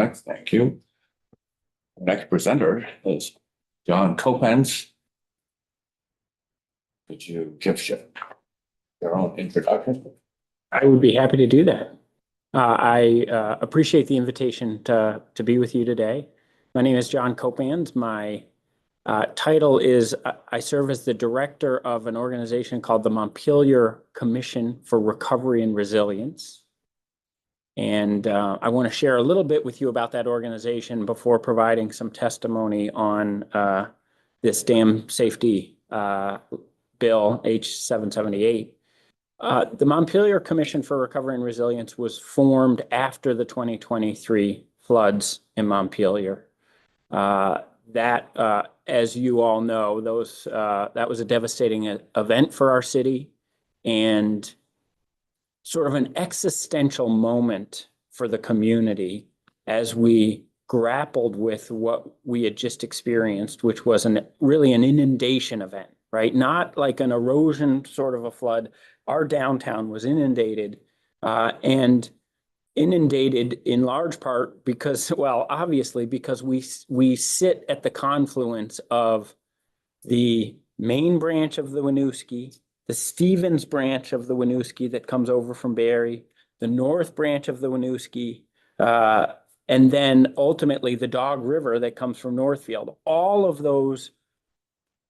Alex. Thank you. Next presenter is John Copens. Could you give your own introduction? I would be happy to do that. I appreciate the invitation to be with you today. My name is John Copens. My title is I serve as the director of an organization called the Montpelier Commission for Recovery and Resilience. And I want to share a little bit with you about that organization before providing some testimony on this dam safety bill, H778. The Montpelier Commission for Recovery and Resilience was formed after the 2023 floods in Montpelier. As you all know, that was a devastating event for our city and sort of an existential moment for the community as we grappled with what we had just experienced, which was really an inundation event, right? Not like an erosion sort of a flood. Our downtown was inundated and inundated in large part because, well, obviously because we sit at the confluence of the main branch of the Winooski, the Stevens branch of the Winooski that comes over from Barre, the north branch of the Winooski, and then ultimately the Dog River that comes from Northfield. All of those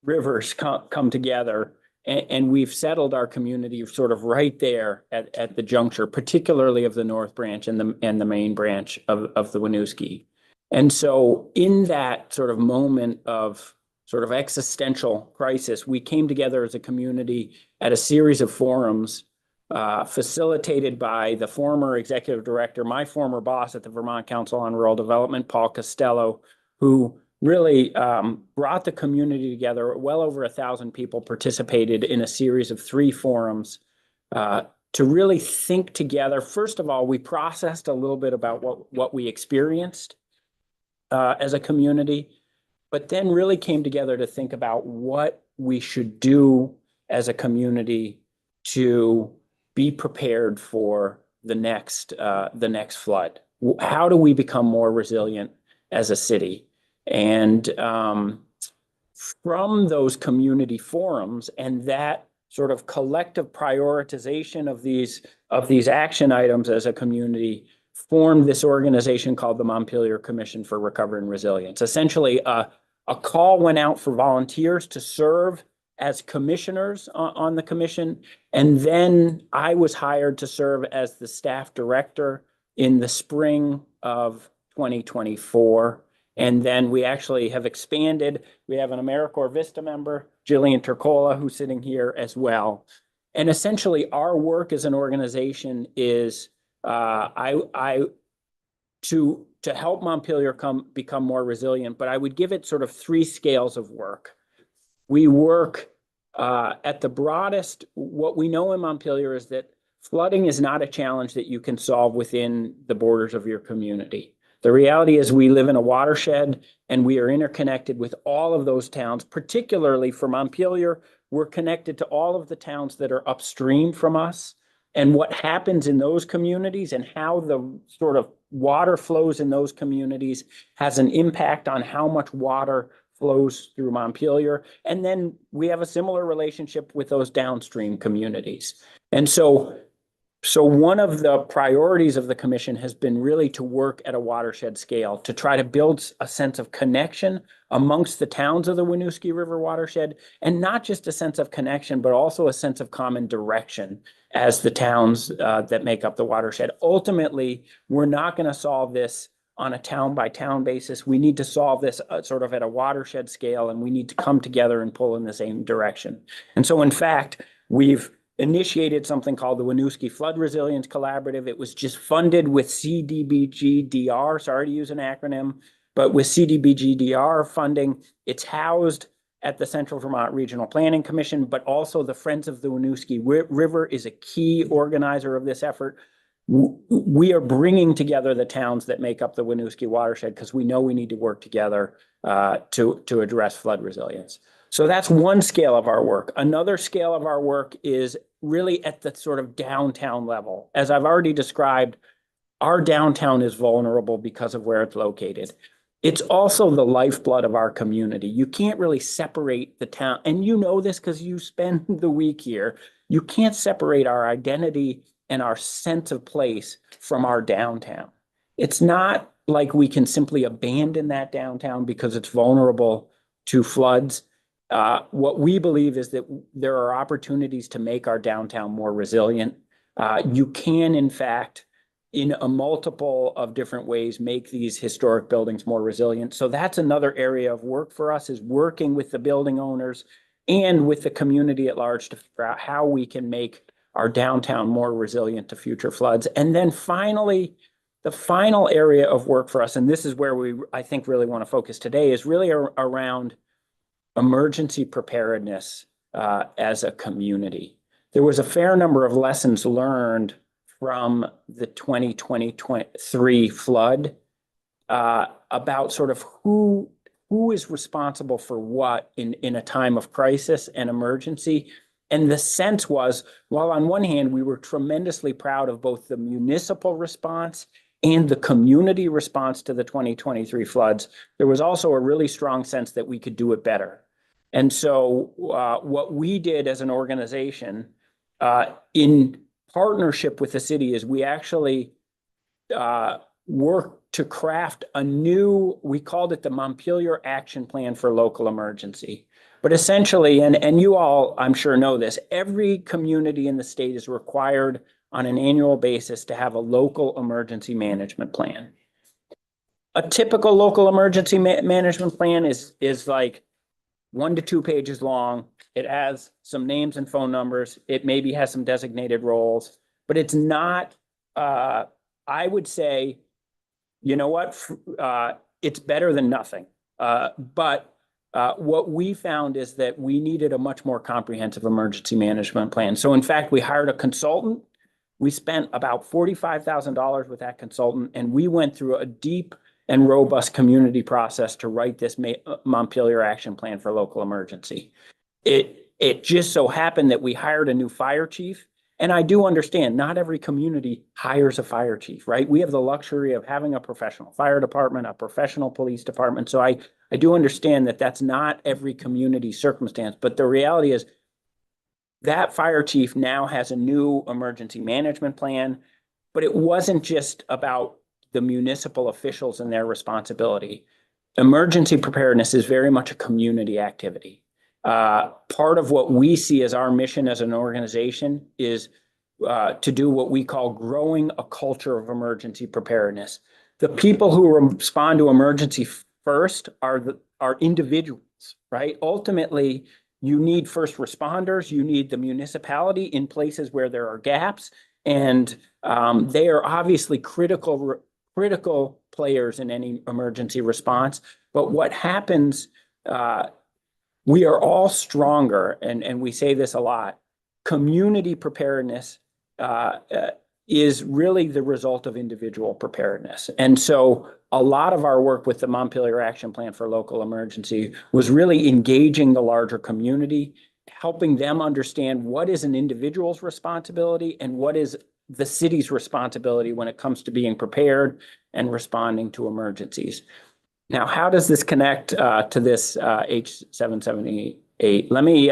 rivers come together, and we've settled our community sort of right there at the juncture, particularly of the north branch and the main branch of the Winooski. And so in that sort of moment of sort of existential crisis, we came together as a community at a series of forums facilitated by the former executive director, my former boss at the Vermont Council on Rural Development, Paul Costello, who really brought the community together. Well over 1,000 people participated in a series of 3 forums to really think together. First of all, we processed a little bit about what we experienced as a community, but then really came together to think about what we should do as a community to be prepared for the next flood. How do we become more resilient as a city? And from those community forums and that sort of collective prioritization of these action items as a community, formed this organization called the Montpelier Commission for Recovery and Resilience. Essentially, a call went out for volunteers to serve as commissioners on the commission. And then I was hired to serve as the staff director in the spring of 2024. And then we actually have expanded. We have an AmeriCorps Vista member, Jillian Turcola, who's sitting here as well. And essentially our work as an organization is to help Montpelier become more resilient, but I would give it sort of 3 scales of work. We work at the broadest. What we know in Montpelier is that flooding is not a challenge that you can solve within the borders of your community. The reality is we live in a watershed and we are interconnected with all of those towns. Particularly for Montpelier, we're connected to all of the towns that are upstream from us. And what happens in those communities and how the sort of water flows in those communities has an impact on how much water flows through Montpelier. And then we have a similar relationship with those downstream communities. And so one of the priorities of the commission has been really to work at a watershed scale to try to build a sense of connection amongst the towns of the Winooski River watershed, and not just a sense of connection, but also a sense of common direction as the towns that make up the watershed. Ultimately, we're not going to solve this on a town by town basis. We need to solve this sort of at a watershed scale, and we need to come together and pull in the same direction. And so in fact, we've initiated something called the Winooski Flood Resilience Collaborative. It was just funded with CDBG-DR, sorry to use an acronym, but with CDBG-DR funding. It's housed at the Central Vermont Regional Planning Commission, but also the Friends of the Winooski River is a key organizer of this effort. We are bringing together the towns that make up the Winooski watershed because we know we need to work together to address flood resilience. So that's one scale of our work. Another scale of our work is really at the sort of downtown level. As I've already described, our downtown is vulnerable because of where it's located. It's also the lifeblood of our community. You can't really separate the town, and you know this because you spend the week here. You can't separate our identity and our sense of place from our downtown. It's not like we can simply abandon that downtown because it's vulnerable to floods. What we believe is that there are opportunities to make our downtown more resilient. You can, in fact, in a multiple of different ways, make these historic buildings more resilient. So that's another area of work for us, is working with the building owners and with the community at large to figure out how we can make our downtown more resilient to future floods. And then finally, the final area of work for us, and this is where I think, really want to focus today, is really around emergency preparedness as a community. There was a fair number of lessons learned from the 2023 flood about sort of who is responsible for what in a time of crisis and emergency. And the sense was, while on one hand, we were tremendously proud of both the municipal response and the community response to the 2023 floods, there was also a really strong sense that we could do it better. And so what we did as an organization in partnership with the city is we actually worked to craft a new, we called it the Montpelier Action Plan for Local Emergency. But essentially, and you all, I'm sure, know this, every community in the state is required on an annual basis to have a local emergency management plan. A typical local emergency management plan is like 1 to 2 pages long. It has some names and phone numbers. It maybe has some designated roles, but it's not, I would say, you know what, it's better than nothing. But what we found is that we needed a much more comprehensive emergency management plan. So in fact, we hired a consultant. We spent about $45,000 with that consultant, and we went through a deep and robust community process to write this Montpelier Action Plan for Local Emergency. It just so happened that we hired a new fire chief. And I do understand not every community hires a fire chief, right? We have the luxury of having a professional fire department, a professional police department. So I do understand that that's not every community circumstance. But the reality is that fire chief now has a new emergency management plan. But it wasn't just about the municipal officials and their responsibility. Emergency preparedness is very much a community activity. Part of what we see as our mission as an organization is to do what we call growing a culture of emergency preparedness. The people who respond to emergency first are individuals, right? Ultimately, you need first responders, you need the municipality in places where there are gaps, and they are obviously critical players in any emergency response. But what happens, we are all stronger, and we say this a lot. Community preparedness is really the result of individual preparedness. And so a lot of our work with the Montpelier Action Plan for Local Emergency was really engaging the larger community, helping them understand what is an individual's responsibility and what is the city's responsibility when it comes to being prepared and responding to emergencies. Now, how does this connect to this H778? Let me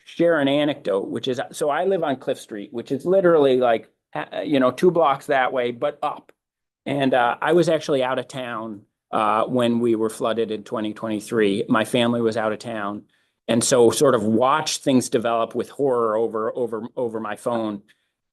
share an anecdote, which is, so I live on Cliff Street, which is literally like, 2 blocks that way, but up. And I was actually out of town when we were flooded in 2023. My family was out of town. And so sort of watched things develop with horror over my phone.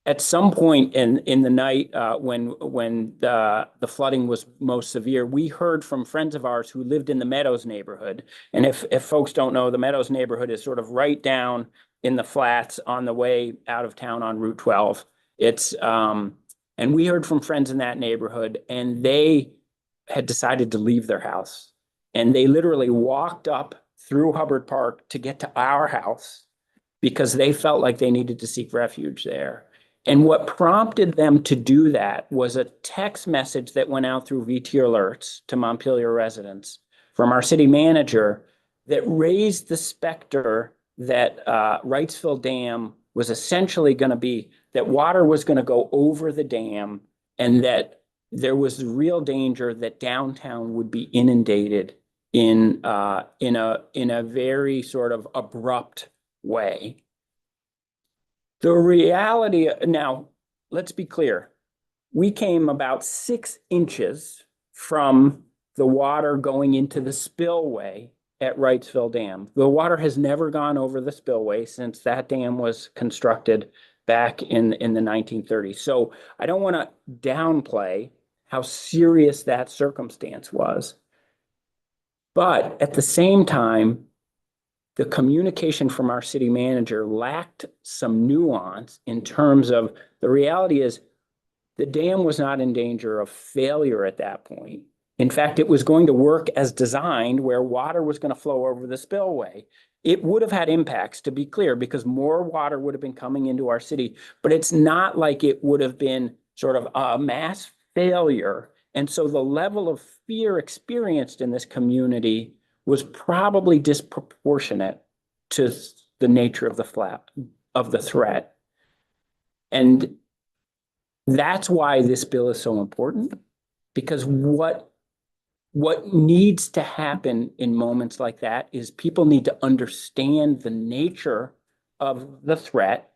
At some point in the night when the flooding was most severe, we heard from friends of ours who lived in the Meadows neighborhood. And if folks don't know, the Meadows neighborhood is sort of right down in the flats on the way out of town on Route 12. And we heard from friends in that neighborhood, and they had decided to leave their house. And they literally walked up through Hubbard Park to get to our house because they felt like they needed to seek refuge there. And what prompted them to do that was a text message that went out through VT Alerts to Montpelier residents from our city manager that raised the specter that Wrightsville Dam was essentially going to be, that water was going to go over the dam and that there was real danger that downtown would be inundated in a very sort of abrupt way. The reality now, let's be clear. We came about 6 inches from the water going into the spillway at Wrightsville Dam. The water has never gone over the spillway since that dam was constructed back in the 1930s. So I don't want to downplay how serious that circumstance was. But at the same time, the communication from our city manager lacked some nuance in terms of the reality is the dam was not in danger of failure at that point. In fact, it was going to work as designed, where water was going to flow over the spillway. It would have had impacts, to be clear, because more water would have been coming into our city, but it's not like it would have been sort of a mass failure. And so the level of fear experienced in this community was probably disproportionate to the nature of the threat. And that's why this bill is so important, because what needs to happen in moments like that is people need to understand the nature of the threat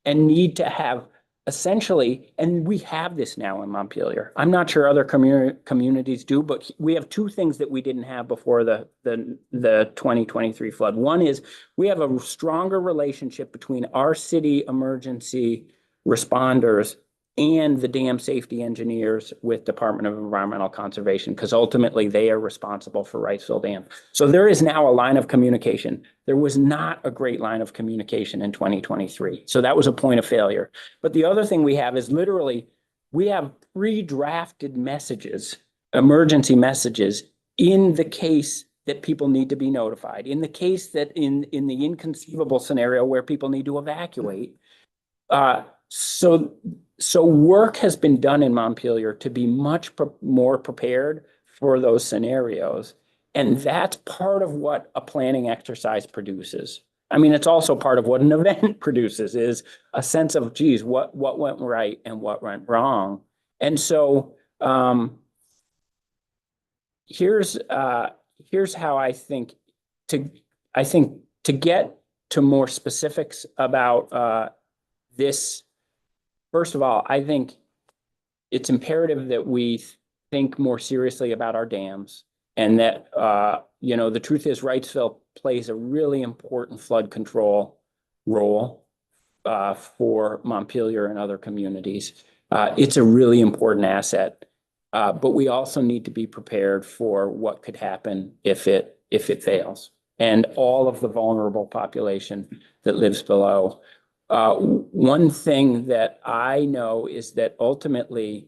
and need to have essentially, and we have this now in Montpelier. I'm not sure other communities do, but we have 2 things that we didn't have before the 2023 flood. One is we have a stronger relationship between our city emergency responders and the dam safety engineers with Department of Environmental Conservation, because ultimately they are responsible for Wrightsville Dam. So there is now a line of communication. There was not a great line of communication in 2023. So that was a point of failure. But the other thing we have is literally, we have pre-drafted messages, emergency messages, in the case that people need to be notified, in the case that in the inconceivable scenario where people need to evacuate. So work has been done in Montpelier to be much more prepared for those scenarios. And that's part of what a planning exercise produces. I mean, it's also part of what an event produces, is a sense of, geez, what went right and what went wrong. And so here's how I think to get to more specifics about this. First of all, I think it's imperative that we think more seriously about our dams, and that, the truth is Wrightsville plays a really important flood control role for Montpelier and other communities. It's a really important asset, but we also need to be prepared for what could happen if it fails, and all of the vulnerable population that lives below. One thing that I know is that ultimately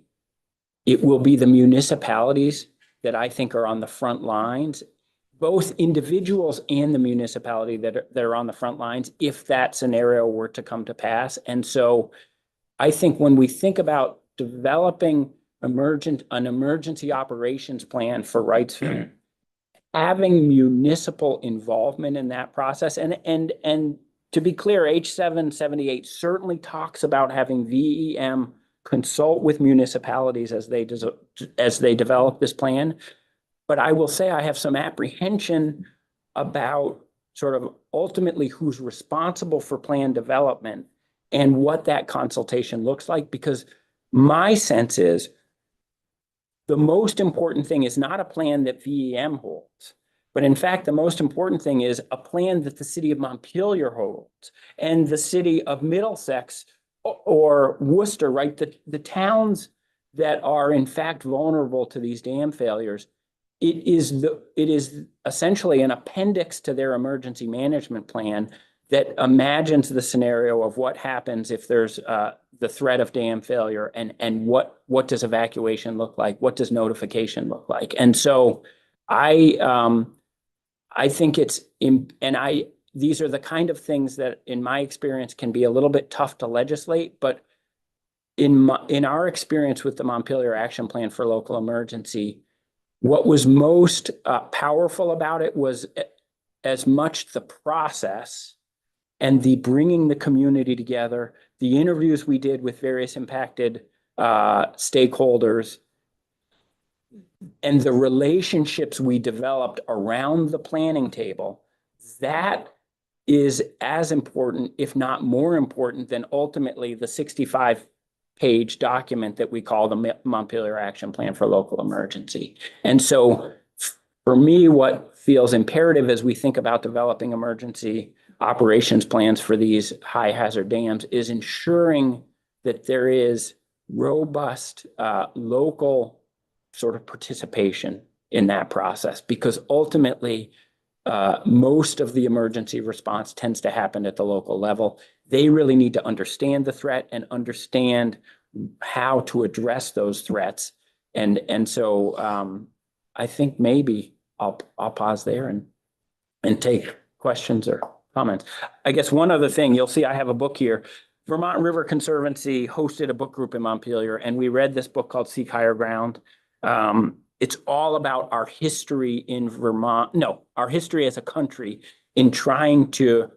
it will be the municipalities that I think are on the front lines, both individuals and the municipality that are on the front lines, if that scenario were to come to pass. And so I think when we think about developing an emergency operations plan for Wrightsville, having municipal involvement in that process, and to be clear, H778 certainly talks about having VEM consult with municipalities as they develop this plan. But I will say I have some apprehension about sort of ultimately who's responsible for plan development and what that consultation looks like, because my sense is the most important thing is not a plan that VEM holds, but in fact, the most important thing is a plan that the city of Montpelier holds, and the city of Middlesex or Worcester, right? The towns that are in fact vulnerable to these dam failures, it is essentially an appendix to their emergency management plan that imagines the scenario of what happens if there's the threat of dam failure, and what does evacuation look like? What does notification look like? And so I think these are the kind of things that in my experience can be a little bit tough to legislate, but in our experience with the Montpelier Action Plan for Local Emergency, what was most powerful about it was as much the process and the bringing the community together, the interviews we did with various impacted stakeholders, and the relationships we developed around the planning table, that is as important, if not more important, than ultimately the 65-page document that we call the Montpelier Action Plan for Local Emergency. And so for me, what feels imperative as we think about developing emergency operations plans for these high hazard dams is ensuring that there is robust local sort of participation in that process, because ultimately most of the emergency response tends to happen at the local level. They really need to understand the threat and understand how to address those threats. And so I think maybe I'll pause there and take questions or comments. I guess one other thing, you'll see I have a book here. Vermont River Conservancy hosted a book group in Montpelier, and we read this book called Seek Higher Ground. It's all about our history in Vermont, our history as a country in trying to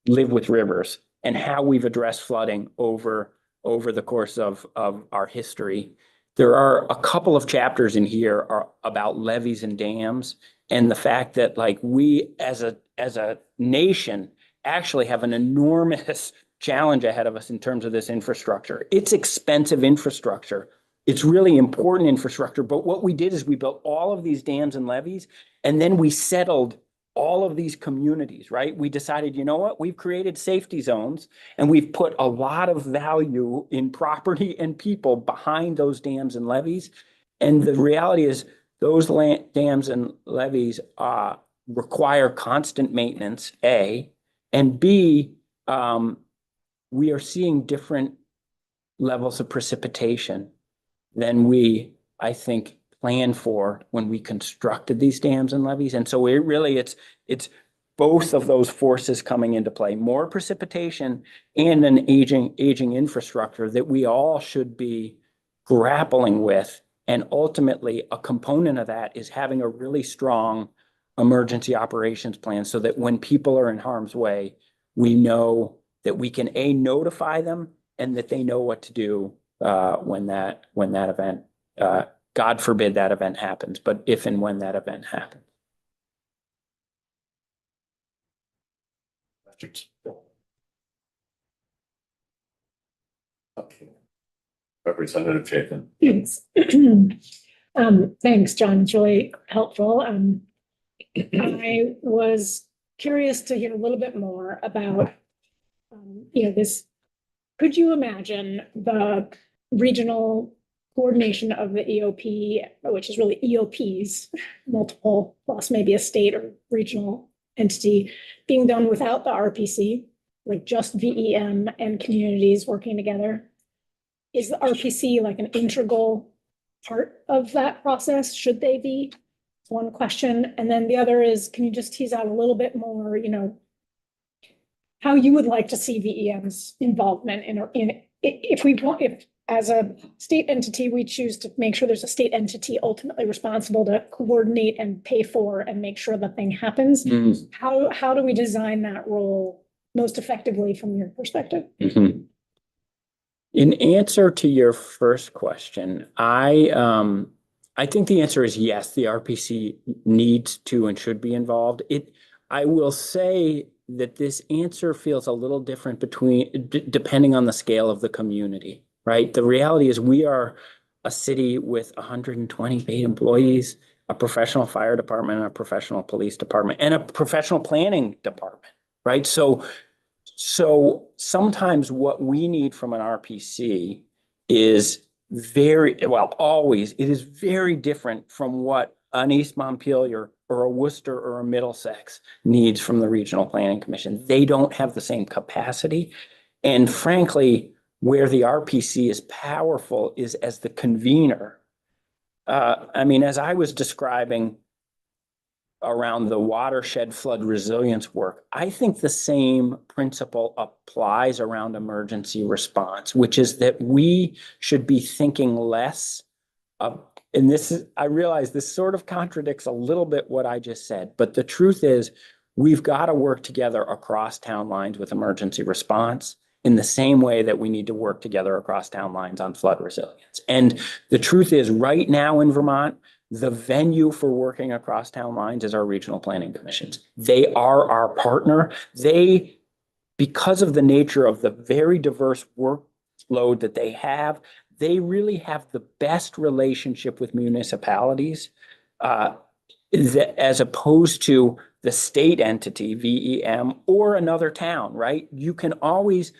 live with rivers and how we've addressed flooding over the course of our history. There are a couple of chapters in here are about levees and dams, and the fact that like we as a nation actually have an enormous challenge ahead of us in terms of this infrastructure. It's expensive infrastructure. It's really important infrastructure, but what we did is we built all of these dams and levees, and then we settled all of these communities, right? We decided, you know what? We've created safety zones, and we've put a lot of value in property and people behind those dams and levees. And the reality is those dams and levees require constant maintenance, A, and B, we are seeing different levels of precipitation than we, I think, planned for when we constructed these dams and levees. And so it's both of those forces coming into play, more precipitation and an aging infrastructure that we all should be grappling with. And ultimately, a component of that is having a really strong emergency operations plan so that when people are in harm's way, we know that we can notify them and that they know what to do when that event, God forbid that event happens, but if and when that event happens. Okay. Representative Chapin. Thanks. Thanks, John. It's really helpful. I was curious to hear a little bit more about, this. Could you imagine the regional coordination of the EOP, which is really EOPs, multiple plus maybe a state or regional entity, being done without the RPC, like just VEM and communities working together? Is the RPC like an integral part of that process? Should they be? One question. And then the other is, can you just tease out a little bit more, how you would like to see VEM's involvement if as a state entity, we choose to make sure there's a state entity ultimately responsible to coordinate and pay for and make sure the thing happens. Mm-hmm. How do we design that role most effectively from your perspective? Mm-hmm. In answer to your first question, I think the answer is yes, the RPC needs to and should be involved. I will say that this answer feels a little different depending on the scale of the community, right? The reality is we are a city with 120 paid employees, a professional fire department, a professional police department, and a professional planning department, right? So sometimes what we need from an RPC is it is very different from what an East Montpelier or a Worcester or a Middlesex needs from the Regional Planning Commission. They don't have the same capacity. And frankly, where the RPC is powerful is as the convener. As I was describing around the watershed flood resilience work, I think the same principle applies around emergency response, which is that we should be thinking less of, and I realize this sort of contradicts a little bit what I just said, but the truth is we've got to work together across town lines with emergency response. in the same way that we need to work together across town lines on flood resilience. And the truth is, right now in Vermont, the venue for working across town lines is our regional planning commissions. They are our partner. Because of the nature of the very diverse workload that they really have the best relationship with municipalities, as opposed to the state entity, VEM, or another town, right? You can always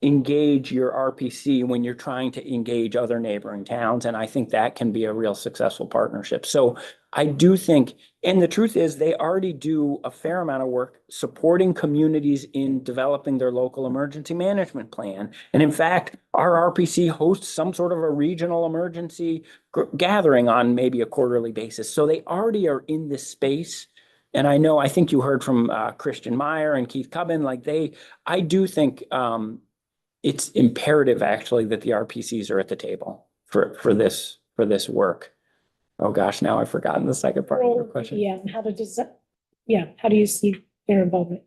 engage your RPC when you're trying to engage other neighboring towns. And I think that can be a real successful partnership. So I do think, and the truth is, they already do a fair amount of work supporting communities in developing their local emergency management plan. And in fact, our RPC hosts some sort of a regional emergency gathering on maybe a quarterly basis. So they already are in this space. And I think you heard from Christian Meyer and Keith Cubbin, I do think it's imperative actually that the RPCs are at the table for this work. Oh gosh, now I've forgotten the second part of your question. Yeah, how do you see their involvement?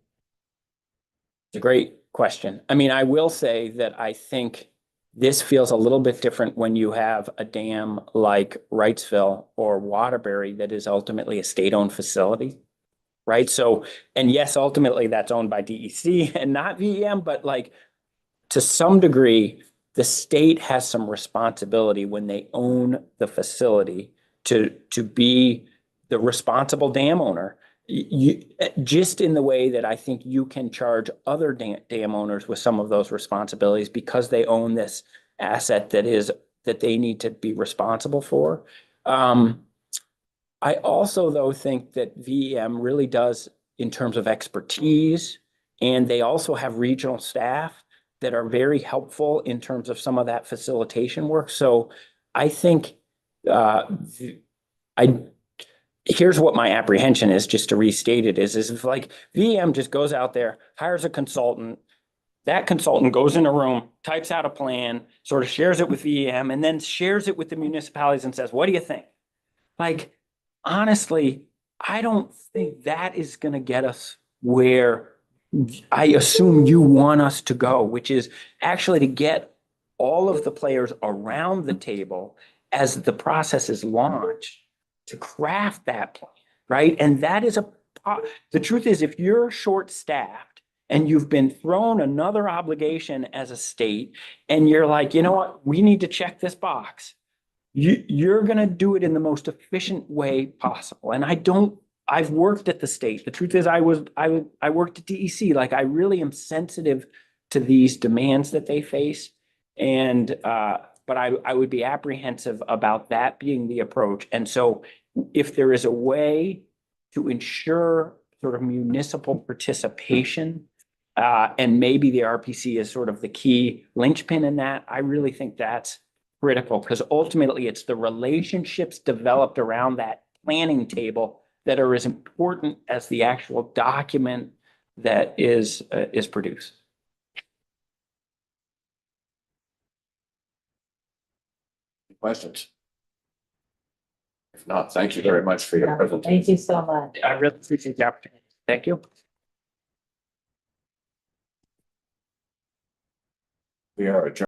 It's a great question. I mean, I will say that I think this feels a little bit different when you have a dam like Wrightsville or Waterbury that is ultimately a state-owned facility, right? So, and yes, ultimately that's owned by DEC and not VEM, but to some degree, the state has some responsibility when they own the facility to be the responsible dam owner. Just in the way that I think you can charge other dam owners with some of those responsibilities because they own this asset that they need to be responsible for. I also, though, think that VEM really does in terms of expertise, and they also have regional staff that are very helpful in terms of some of that facilitation work. So I think here's what my apprehension is, just to restate it, is if VEM just goes out there, hires a consultant, that consultant goes in a room, types out a plan, sort of shares it with VEM, and then shares it with the municipalities and says, what do you think? Honestly, I don't think that is going to get us where I assume you want us to go, which is actually to get all of the players around the table as the process is launched to craft that plan, right? And that is the truth is, if you're short-staffed and you've been thrown another obligation as a state and you're like, you know what, we need to check this box, you're going to do it in the most efficient way possible. And I've worked at the state. The truth is I worked at DEC. I really am sensitive to these demands that they face. And, but I would be apprehensive about that being the approach. And so if there is a way to ensure sort of municipal participation, and maybe the RPC is sort of the key linchpin in that, I really think that's critical, because ultimately it's the relationships developed around that planning table that are as important as the actual document that is produced. Questions? If not, thank you very much for your presentation. Thank you so much. I really appreciate the opportunity. Thank you. We are adjourned.